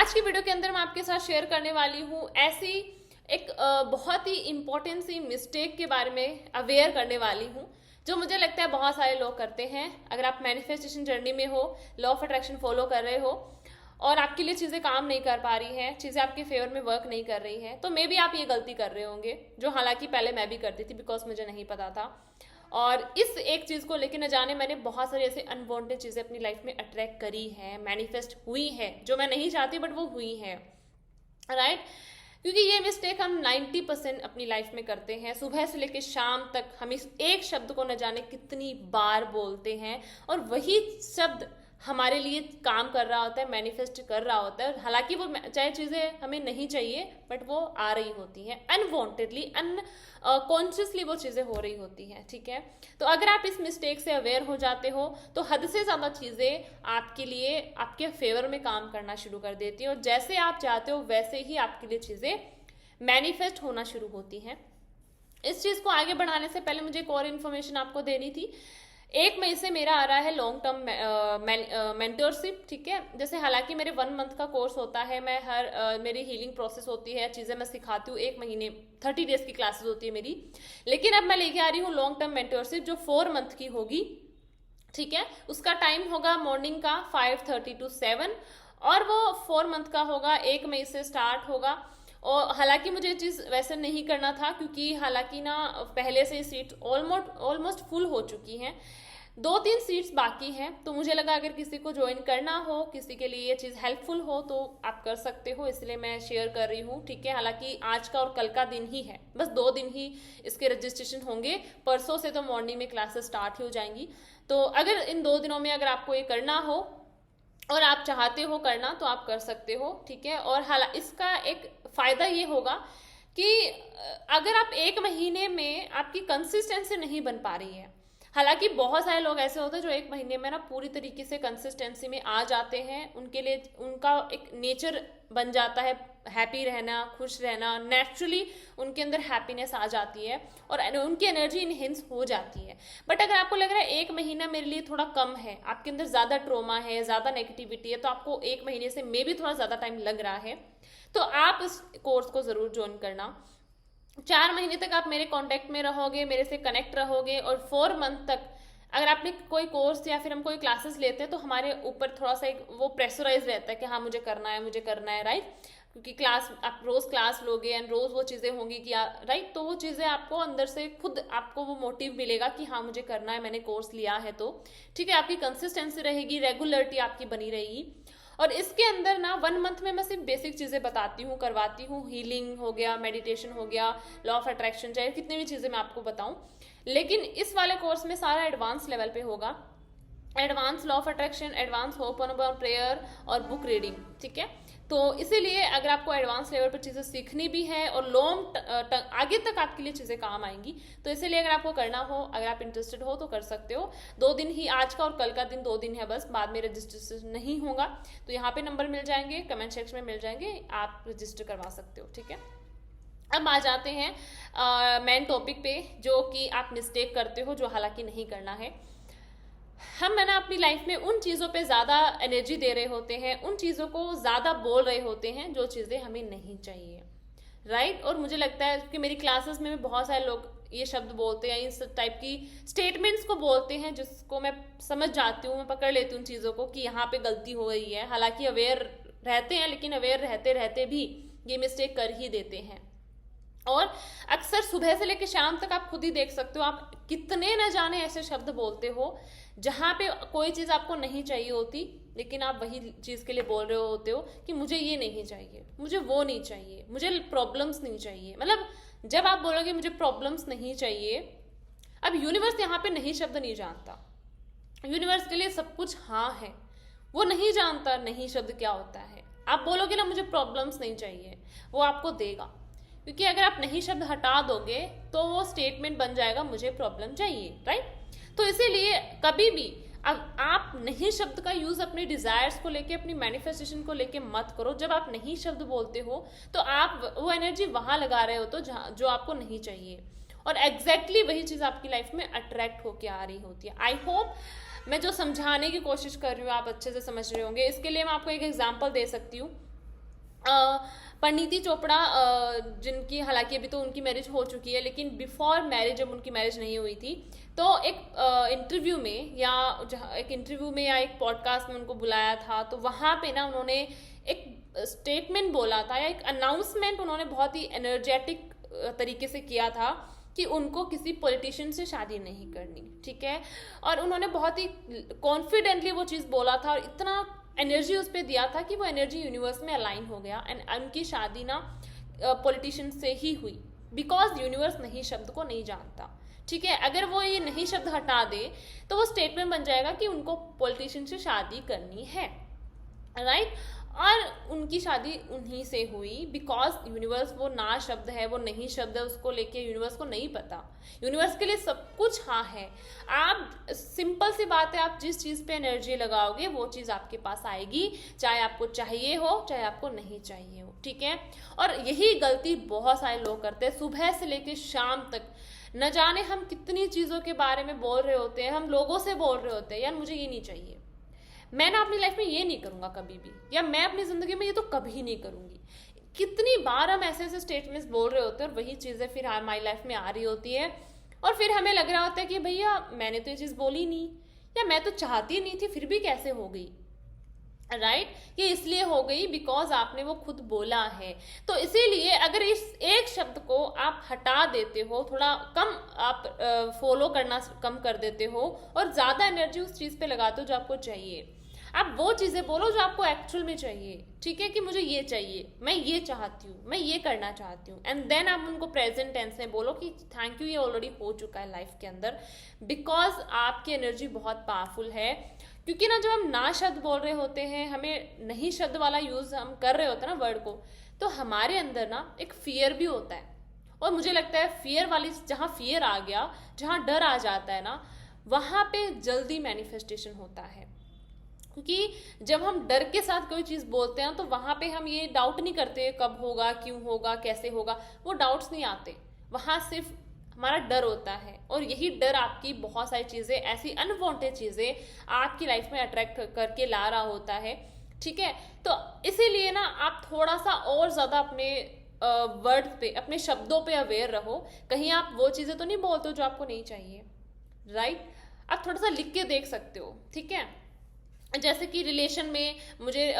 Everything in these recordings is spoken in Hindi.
आज की वीडियो के अंदर मैं आपके साथ शेयर करने वाली हूँ ऐसी एक बहुत ही इम्पोर्टेंट सी मिस्टेक के बारे में अवेयर करने वाली हूँ, जो मुझे लगता है बहुत सारे लोग करते हैं। अगर आप मैनिफेस्टेशन जर्नी में हो, लॉ ऑफ अट्रैक्शन फॉलो कर रहे हो और आपके लिए चीज़ें काम नहीं कर पा रही हैं, चीज़ें आपके फेवर में वर्क नहीं कर रही हैं, तो मे बी आप ये गलती कर रहे होंगे, जो हालांकि पहले मैं भी करती थी बिकॉज मुझे नहीं पता था। और इस एक चीज़ को लेकर न जाने मैंने बहुत सारी ऐसे अनवांटेड चीज़ें अपनी लाइफ में अट्रैक्ट करी हैं, मैनिफेस्ट हुई हैं, जो मैं नहीं चाहती बट वो हुई हैं, राइट। क्योंकि ये मिस्टेक हम 90% अपनी लाइफ में करते हैं। सुबह से लेकर शाम तक हम इस एक शब्द को न जाने कितनी बार बोलते हैं और वही शब्द हमारे लिए काम कर रहा होता है, मैनिफेस्ट कर रहा होता है। हालांकि वो चाहे चीज़ें हमें नहीं चाहिए बट वो आ रही होती हैं अनवांटेडली, कॉन्शियसली वो चीज़ें हो रही होती हैं, ठीक है। तो अगर आप इस मिस्टेक से अवेयर हो जाते हो तो हद से ज़्यादा चीज़ें आपके लिए आपके फेवर में काम करना शुरू कर देती हैं और जैसे आप चाहते हो वैसे ही आपके लिए चीज़ें मैनिफेस्ट होना शुरू होती हैं। इस चीज़ को आगे बढ़ाने से पहले मुझे एक और इन्फॉर्मेशन आपको देनी थी। 1 मई से मेरा आ रहा है लॉन्ग टर्म मेंटरशिप, ठीक है। जैसे हालांकि मेरे 1 मंथ का कोर्स होता है, मैं मेरी हीलिंग प्रोसेस होती है, चीज़ें मैं सिखाती हूँ, 1 महीने 30 डेज की क्लासेस होती है मेरी। लेकिन अब मैं लेके आ रही हूँ लॉन्ग टर्म मेंटरशिप जो 4 मंथ की होगी, ठीक है। उसका टाइम होगा मॉर्निंग का 5:30 to 7 और वो 4 मंथ का होगा, 1 मई से स्टार्ट होगा। और हालांकि मुझे ये चीज़ वैसे नहीं करना था क्योंकि हालांकि ना पहले से ही सीट ऑलमोस्ट फुल हो चुकी हैं, 2-3 सीट्स बाकी हैं। तो मुझे लगा अगर किसी को ज्वाइन करना हो, किसी के लिए ये चीज़ हेल्पफुल हो तो आप कर सकते हो, इसलिए मैं शेयर कर रही हूँ, ठीक है। हालांकि आज का और कल का दिन ही है, बस 2 दिन ही इसके रजिस्ट्रेशन होंगे, परसों से तो मॉर्निंग में क्लासेस स्टार्ट हो जाएंगी। तो अगर इन 2 दिनों में अगर आपको ये करना हो और आप चाहते हो करना तो आप कर सकते हो, ठीक है। और इसका एक फ़ायदा ये होगा कि अगर आप 1 महीने में आपकी कंसिस्टेंसी नहीं बन पा रही है, हालांकि बहुत सारे लोग ऐसे होते हैं जो 1 महीने में ना पूरी तरीके से कंसिस्टेंसी में आ जाते हैं, उनके लिए उनका एक नेचर बन जाता है हैप्पी रहना, खुश रहना, नेचुरली उनके अंदर हैप्पीनेस आ जाती है और उनकी एनर्जी इनहेंस हो जाती है। बट अगर आपको लग रहा है 1 महीना मेरे लिए थोड़ा कम है, आपके अंदर ज़्यादा ट्रोमा है, ज़्यादा नेगेटिविटी है, तो आपको 1 महीने से मे भी थोड़ा ज़्यादा टाइम लग रहा है, तो आप इस कोर्स को ज़रूर ज्वाइन करना। 4 महीने तक आप मेरे कांटेक्ट में रहोगे, मेरे से कनेक्ट रहोगे और 4 मंथ तक अगर आपने कोई कोर्स या फिर हम कोई क्लासेस लेते हैं तो हमारे ऊपर थोड़ा सा एक वो प्रेशराइज रहता है कि हाँ मुझे करना है, मुझे करना है, राइट। क्योंकि क्लास आप रोज़ क्लास लोगे एंड रोज़ वो चीज़ें होंगी कि राइट, तो वो चीज़ें आपको अंदर से खुद आपको वो मोटिव मिलेगा कि हाँ मुझे करना है, मैंने कोर्स लिया है तो, ठीक है। आपकी कंसिस्टेंसी रहेगी, रेगुलरिटी आपकी बनी रहेगी। और इसके अंदर ना 1 मंथ में मैं सिर्फ बेसिक चीज़ें बताती हूँ, करवाती हूँ, हीलिंग हो गया, मेडिटेशन हो गया, लॉ ऑफ अट्रैक्शन, चाहे कितनी भी चीज़ें मैं आपको बताऊँ। लेकिन इस वाले कोर्स में सारा एडवांस लेवल पे होगा, advance law of attraction, advance hope on prayer और बुक रीडिंग, ठीक है। तो इसीलिए अगर आपको एडवांस लेवल पर चीज़ें सीखनी भी है और लॉन्ग आगे तक आपके लिए चीज़ें काम आएंगी, तो इसीलिए अगर आपको करना हो, अगर आप इंटरेस्टेड हो तो कर सकते हो। 2 दिन ही, आज का और कल का दिन 2 दिन है बस, बाद में रजिस्ट्रेशन नहीं होगा। तो यहाँ पे नंबर मिल जाएंगे, कमेंट सेक्शन में मिल जाएंगे, आप रजिस्टर करवा सकते हो, ठीक है। अब आ जाते हैं मेन टॉपिक पे, जो कि आप मिस्टेक करते हो, जो हालांकि नहीं करना है। हम है ना अपनी लाइफ में उन चीज़ों पे ज़्यादा एनर्जी दे रहे होते हैं, उन चीज़ों को ज़्यादा बोल रहे होते हैं जो चीज़ें हमें नहीं चाहिए, राइट। और मुझे लगता है कि मेरी क्लासेस में भी बहुत सारे लोग ये शब्द बोलते हैं, इस टाइप की स्टेटमेंट्स को बोलते हैं, जिसको मैं समझ जाती हूँ, मैं पकड़ लेती हूँ चीज़ों को कि यहाँ पे गलती हो रही है। हालांकि अवेयर रहते हैं, लेकिन अवेयर रहते रहते भी ये मिस्टेक कर ही देते हैं। और अक्सर सुबह से लेकर शाम तक आप खुद ही देख सकते हो, आप कितने न जाने ऐसे शब्द बोलते हो जहाँ पे कोई चीज़ आपको नहीं चाहिए होती, लेकिन आप वही चीज़ के लिए बोल रहे होते हो कि मुझे ये नहीं चाहिए, मुझे वो नहीं चाहिए, मुझे प्रॉब्लम्स नहीं चाहिए। मतलब जब आप बोलोगे मुझे प्रॉब्लम्स नहीं चाहिए, अब यूनिवर्स यहाँ पे नहीं शब्द नहीं जानता, यूनिवर्स के लिए सब कुछ हाँ है, वो नहीं जानता नहीं शब्द क्या होता है। आप बोलोगे ना मुझे प्रॉब्लम्स नहीं चाहिए, वो आपको देगा, क्योंकि अगर आप नहीं शब्द हटा दोगे तो वो स्टेटमेंट बन जाएगा मुझे प्रॉब्लम चाहिए, राइट। तो इसीलिए कभी भी अब आप नहीं शब्द का यूज अपने डिजायर्स को लेके, अपनी मैनिफेस्टेशन को लेके मत करो। जब आप नहीं शब्द बोलते हो तो आप वो एनर्जी वहां लगा रहे हो तो जो आपको नहीं चाहिए, और एग्जैक्टली वही चीज आपकी लाइफ में अट्रैक्ट होके आ रही होती है। आई होप मैं जो समझाने की कोशिश कर रही हूँ आप अच्छे से समझ रहे होंगे। इसके लिए मैं आपको एक एग्जाम्पल दे सकती हूँ। परिणीति चोपड़ा, जिनकी हालांकि अभी तो उनकी मैरिज हो चुकी है, लेकिन बिफोर मैरिज, जब उनकी मैरिज नहीं हुई थी, तो एक इंटरव्यू में या एक पॉडकास्ट में उनको बुलाया था, तो वहाँ पे ना उन्होंने एक स्टेटमेंट बोला था या एक अनाउंसमेंट उन्होंने बहुत ही एनर्जेटिक तरीके से किया था कि उनको किसी पॉलिटिशियन से शादी नहीं करनी, ठीक है। और उन्होंने बहुत ही कॉन्फिडेंटली वो चीज़ बोला था और इतना एनर्जी उस पर दिया था कि वो एनर्जी यूनिवर्स में अलाइन हो गया एंड उनकी शादी ना पॉलिटिशियन से ही हुई, बिकॉज यूनिवर्स नहीं शब्द को नहीं जानता, ठीक है। अगर वो ये नहीं शब्द हटा दे तो वो स्टेटमेंट बन जाएगा कि उनको पॉलिटिशियन से शादी करनी है, राइट। और उनकी शादी उन्हीं से हुई बिकॉज यूनिवर्स वो ना शब्द है, वो नहीं शब्द है, उसको लेके यूनिवर्स को नहीं पता। यूनिवर्स के लिए सब कुछ हाँ है। आप सिंपल सी बात है, आप जिस चीज़ पे एनर्जी लगाओगे वो चीज़ आपके पास आएगी, चाहे आपको चाहिए हो चाहे आपको नहीं चाहिए हो, ठीक है। और यही गलती बहुत सारे लोग करते हैं, सुबह से लेके शाम तक न जाने हम कितनी चीज़ों के बारे में बोल रहे होते हैं, हम लोगों से बोल रहे होते हैं यार मुझे ये नहीं चाहिए, मैं ना अपनी लाइफ में ये नहीं करूंगा कभी भी, या मैं अपनी जिंदगी में ये तो कभी नहीं करूंगी। कितनी बार हम ऐसे ऐसे स्टेटमेंट्स बोल रहे होते हैं और वही चीज़ें फिर हमारी लाइफ में आ रही होती है और फिर हमें लग रहा होता है कि भैया मैंने तो ये चीज़ बोली नहीं, या मैं तो चाहती नहीं थी फिर भी कैसे हो गई, राइट। ये इसलिए हो गई बिकॉज आपने वो खुद बोला है। तो इसीलिए अगर इस एक शब्द को आप हटा देते हो, थोड़ा कम आप फॉलो करना कम कर देते हो और ज़्यादा एनर्जी उस चीज़ पे लगाते हो जो आपको चाहिए, आप वो चीज़ें बोलो जो आपको एक्चुअल में चाहिए, ठीक है। कि मुझे ये चाहिए, मैं ये चाहती हूँ, मैं ये करना चाहती हूँ, एंड देन आप उनको प्रेजेंट टेंस में बोलो कि थैंक यू, ये ऑलरेडी हो चुका है लाइफ के अंदर, बिकॉज आपकी एनर्जी बहुत पावरफुल है। क्योंकि ना जब हम ना शब्द बोल रहे होते हैं, हमें नहीं शब्द वाला यूज हम कर रहे होते हैं ना वर्ड को, तो हमारे अंदर ना एक फियर भी होता है। और मुझे लगता है फियर वाली, जहाँ फियर आ गया, जहाँ डर आ जाता है ना, वहाँ पे जल्दी मैनिफेस्टेशन होता है। क्योंकि जब हम डर के साथ कोई चीज़ बोलते हैं तो वहाँ पे हम ये डाउट नहीं करते कब होगा, क्यों होगा, कैसे होगा, वो डाउट्स नहीं आते, वहाँ सिर्फ हमारा डर होता है। और यही डर आपकी बहुत सारी चीज़ें, ऐसी अनवांटेड चीज़ें आपकी लाइफ में अट्रैक्ट करके ला रहा होता है, ठीक है। तो इसीलिए ना आप थोड़ा सा और ज़्यादा अपने वर्ड पे, अपने शब्दों पे अवेयर रहो, कहीं आप वो चीज़ें तो नहीं बोलते हो जो आपको नहीं चाहिए, राइट। आप थोड़ा सा लिख के देख सकते हो, ठीक है। जैसे कि रिलेशन में मुझे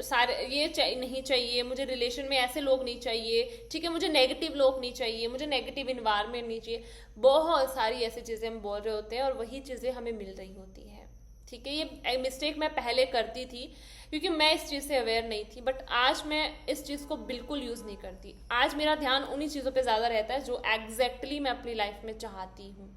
सारे ये नहीं चाहिए, मुझे रिलेशन में ऐसे लोग नहीं चाहिए, ठीक है, मुझे नेगेटिव लोग नहीं चाहिए, मुझे नेगेटिव इन्वायरमेंट नहीं चाहिए, बहुत सारी ऐसी चीज़ें हम बोल रहे होते हैं और वही चीज़ें हमें मिल रही होती है, ठीक है। ये मिस्टेक मैं पहले करती थी क्योंकि मैं इस चीज़ से अवेयर नहीं थी, बट आज मैं इस चीज़ को बिल्कुल यूज़ नहीं करती। आज मेरा ध्यान उन्हीं चीज़ों पे ज़्यादा रहता है जो एग्जैक्टली मैं अपनी लाइफ में चाहती हूँ,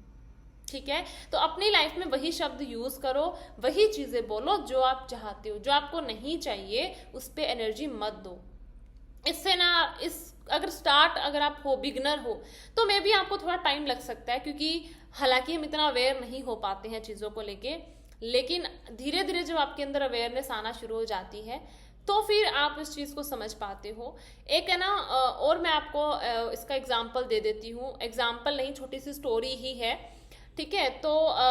ठीक है। तो अपनी लाइफ में वही शब्द यूज करो, वही चीजें बोलो जो आप चाहते हो। जो आपको नहीं चाहिए उस पर एनर्जी मत दो। इससे ना अगर आप हो बिगनर हो तो मे भी आपको थोड़ा टाइम लग सकता है, क्योंकि हालांकि हम इतना अवेयर नहीं हो पाते हैं चीज़ों को लेके, लेकिन धीरे धीरे जब आपके अंदर अवेयरनेस आना शुरू हो जाती है तो फिर आप इस चीज़ को समझ पाते हो। एक है ना, और मैं आपको इसका एग्जाम्पल दे देती हूँ, एग्जाम्पल नहीं, छोटी सी स्टोरी ही है, ठीक है। तो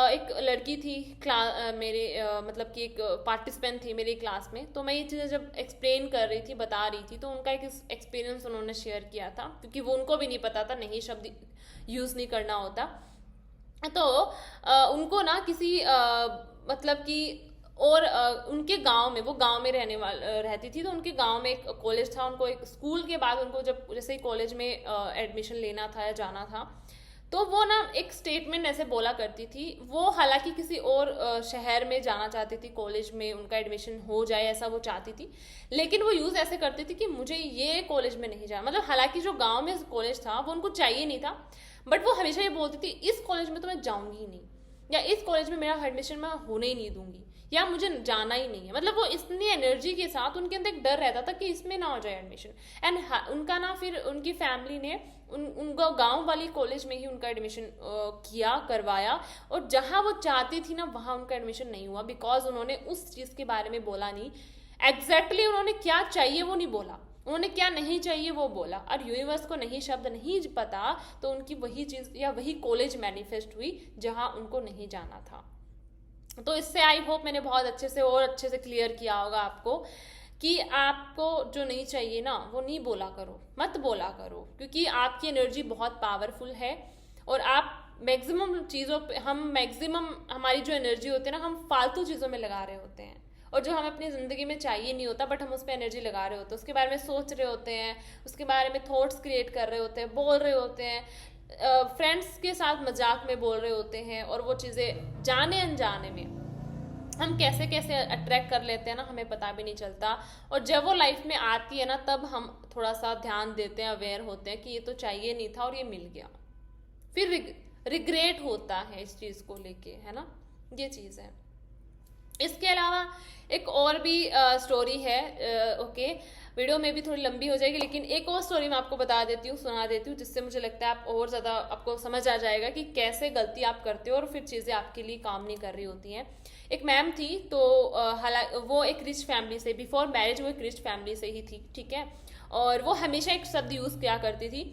एक लड़की थी मेरे मतलब कि एक पार्टिसिपेंट थी मेरी क्लास में, तो मैं ये चीज़ें जब एक्सप्लेन कर रही थी, बता रही थी, तो उनका एक एक्सपीरियंस उन्होंने शेयर किया था, क्योंकि वो उनको भी नहीं पता था नहीं शब्द यूज़ नहीं करना होता। तो उनको ना किसी मतलब कि और उनके गांव में, वो गांव में रहती थी, तो उनके गांव में एक कॉलेज था, उनको एक स्कूल के बाद उनको जब जैसे ही कॉलेज में एडमिशन लेना था या जाना था, तो वो ना एक स्टेटमेंट ऐसे बोला करती थी। वो हालांकि किसी और शहर में जाना चाहती थी, कॉलेज में उनका एडमिशन हो जाए ऐसा वो चाहती थी, लेकिन वो यूज़ ऐसे करती थी कि मुझे ये कॉलेज में नहीं जाना, मतलब हालांकि जो गांव में कॉलेज था वो उनको चाहिए नहीं था, बट वो हमेशा ये बोलती थी इस कॉलेज में तो मैं जाऊँगी ही नहीं, या इस कॉलेज में मेरा एडमिशन मैं होने ही नहीं दूंगी, या मुझे जाना ही नहीं है। मतलब वो इतनी एनर्जी के साथ, उनके अंदर एक डर रहता था कि इसमें ना हो जाए एडमिशन। एंड उनका ना फिर उनकी फैमिली ने उनका गांव वाली कॉलेज में ही उनका एडमिशन करवाया, और जहां वो चाहती थी ना वहां उनका एडमिशन नहीं हुआ, बिकॉज उन्होंने उस चीज़ के बारे में बोला नहीं, एग्जैक्टली उन्होंने क्या चाहिए वो नहीं बोला, उन्होंने क्या नहीं चाहिए वो बोला। और यूनिवर्स को नहीं शब्द नहीं पता, तो उनकी वही चीज़ या वही कॉलेज मैनिफेस्ट हुई जहां उनको नहीं जाना था। तो इससे आई होप मैंने बहुत अच्छे से और अच्छे से क्लियर किया होगा आपको कि आपको जो नहीं चाहिए ना वो नहीं बोला करो, मत बोला करो, क्योंकि आपकी एनर्जी बहुत पावरफुल है और आप मैक्सिमम चीज़ों पे मैक्सिमम हमारी जो एनर्जी होती है ना हम फालतू चीज़ों में लगा रहे होते हैं, और जो हमें अपनी ज़िंदगी में चाहिए नहीं होता बट हम उस पर एनर्जी लगा रहे होते हैं, उसके बारे में सोच रहे होते हैं, उसके बारे में थॉट्स क्रिएट कर रहे होते हैं, बोल रहे होते हैं, फ्रेंड्स के साथ मजाक में बोल रहे होते हैं, और वो चीज़ें जाने अनजाने में हम कैसे कैसे अट्रैक्ट कर लेते हैं ना हमें पता भी नहीं चलता। और जब वो लाइफ में आती है ना तब हम थोड़ा सा ध्यान देते हैं, अवेयर होते हैं कि ये तो चाहिए नहीं था और ये मिल गया, फिर रिग्रेट होता है इस चीज़ को लेके, है ना, ये चीज़ है। इसके अलावा एक और भी स्टोरी है, ओके, वीडियो में भी थोड़ी लंबी हो जाएगी लेकिन एक और स्टोरी मैं आपको बता देती हूँ, सुना देती हूँ, जिससे मुझे लगता है आप और ज़्यादा आपको समझ आ जाएगा कि कैसे गलती आप करते हो और फिर चीज़ें आपके लिए काम नहीं कर रही होती हैं। एक मैम थी, तो वो एक रिच फैमिली से, बिफोर मैरिज वो एक रिच फैमिली से ही थी, ठीक है, और वो हमेशा एक शब्द यूज़ किया करती थी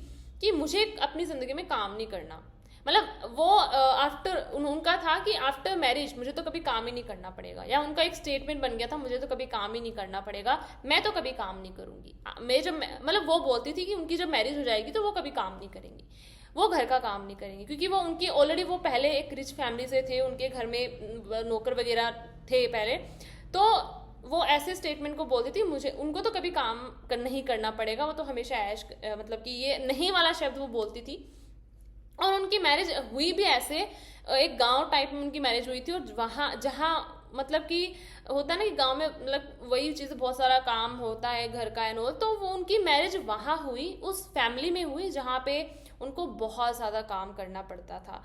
कि मुझे अपनी ज़िंदगी में काम नहीं करना, मतलब वो आफ्टर उनका था कि आफ्टर मैरिज मुझे तो कभी काम ही नहीं करना पड़ेगा, या उनका एक स्टेटमेंट बन गया था मुझे तो कभी काम ही नहीं करना पड़ेगा, मैं तो कभी काम नहीं करूंगी। मैं जब मतलब वो बोलती थी कि उनकी जब मैरिज हो जाएगी तो वो कभी काम नहीं करेंगी, वो घर का काम नहीं करेंगी, क्योंकि वो उनकी ऑलरेडी वो पहले एक रिच फैमिली से थे, उनके घर में नौकर वगैरह थे पहले, तो वो ऐसे स्टेटमेंट को बोलती थी मुझे उनको तो कभी काम नहीं करना पड़ेगा, वो तो हमेशा ऐश मतलब कि ये नहीं वाला शब्द वो बोलती थी। और उनकी मैरिज हुई भी ऐसे, एक गांव टाइप में उनकी मैरिज हुई थी, और वहाँ जहाँ मतलब कि होता है ना कि गांव में मतलब वही चीज़ बहुत सारा काम होता है घर का एंड ऑल, तो वो उनकी मैरिज वहाँ हुई, उस फैमिली में हुई जहाँ पे उनको बहुत ज़्यादा काम करना पड़ता था।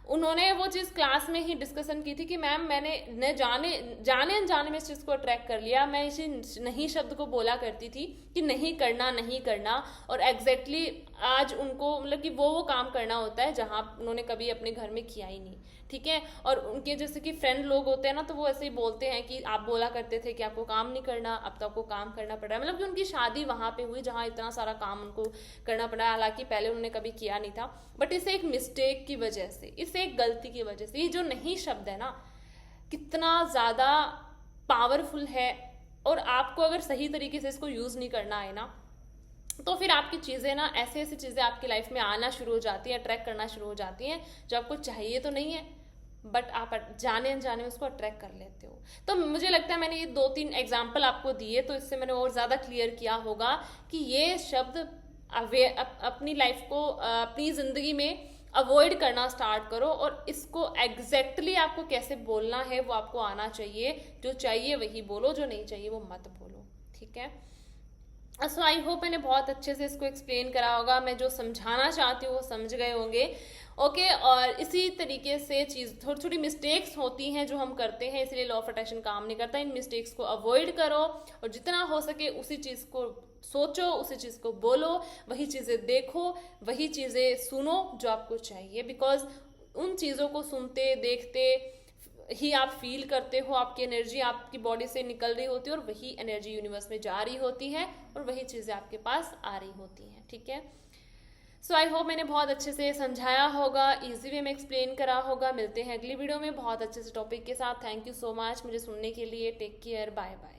उन्होंने वो चीज़ क्लास में ही डिस्कशन की थी कि मैम मैंने न जाने अनजाने में इस चीज़ को अट्रैक्ट कर लिया, मैं इसी नहीं शब्द को बोला करती थी कि नहीं करना नहीं करना, और एग्जैक्टली आज उनको मतलब कि वो काम करना होता है जहाँ उन्होंने कभी अपने घर में किया ही नहीं, ठीक है। और उनके जैसे कि फ्रेंड लोग होते हैं ना, तो वो ऐसे ही बोलते हैं कि आप बोला करते थे कि आपको काम नहीं करना, अब तो आपको काम करना पड़ रहा है, मतलब कि उनकी शादी वहाँ पे हुई जहाँ इतना सारा काम उनको करना पड़ा, हालांकि पहले उन्होंने कभी किया नहीं था, बट इसे एक मिस्टेक की वजह से, इसे एक गलती की वजह से, ये जो नहीं शब्द है ना कितना ज़्यादा पावरफुल है, और आपको अगर सही तरीके से इसको यूज़ नहीं करना है ना तो फिर आपकी चीज़ें ना ऐसे ऐसी चीज़ें आपकी लाइफ में आना शुरू हो जाती हैं, अट्रैक्ट करना शुरू हो जाती हैं जो आपको चाहिए तो नहीं है, बट आप जाने अनजाने में उसको अट्रैक्ट कर लेते हो। तो मुझे लगता है मैंने ये 2-3 एग्जाम्पल आपको दिए तो इससे मैंने और ज़्यादा क्लियर किया होगा कि ये शब्द अपनी लाइफ को अपनी ज़िंदगी में अवॉइड करना स्टार्ट करो, और इसको एग्जैक्टली आपको कैसे बोलना है वो आपको आना चाहिए, जो चाहिए वही बोलो, जो नहीं चाहिए वो मत बोलो, ठीक है। सो आई होप मैंने बहुत अच्छे से इसको एक्सप्लेन करा होगा, मैं जो समझाना चाहती हूँ वो समझ गए होंगे, ओके। और इसी तरीके से चीज़ थोड़ी छोटी मिस्टेक्स होती हैं जो हम करते हैं, इसलिए लॉ ऑफ अट्रैक्शन काम नहीं करता। इन मिस्टेक्स को अवॉइड करो और जितना हो सके उसी चीज़ को सोचो, उसी चीज़ को बोलो, वही चीज़ें देखो, वही चीज़ें सुनो जो आपको चाहिए, बिकॉज उन चीज़ों को सुनते देखते ही आप फील करते हो, आपकी एनर्जी आपकी बॉडी से निकल रही होती है और वही एनर्जी यूनिवर्स में जा रही होती है और वही चीज़ें आपके पास आ रही होती हैं, ठीक है। सो आई होप मैंने बहुत अच्छे से समझाया होगा, इजी वे में एक्सप्लेन करा होगा। मिलते हैं अगली वीडियो में बहुत अच्छे से टॉपिक के साथ। थैंक यू सो मच मुझे सुनने के लिए। Take care, bye bye.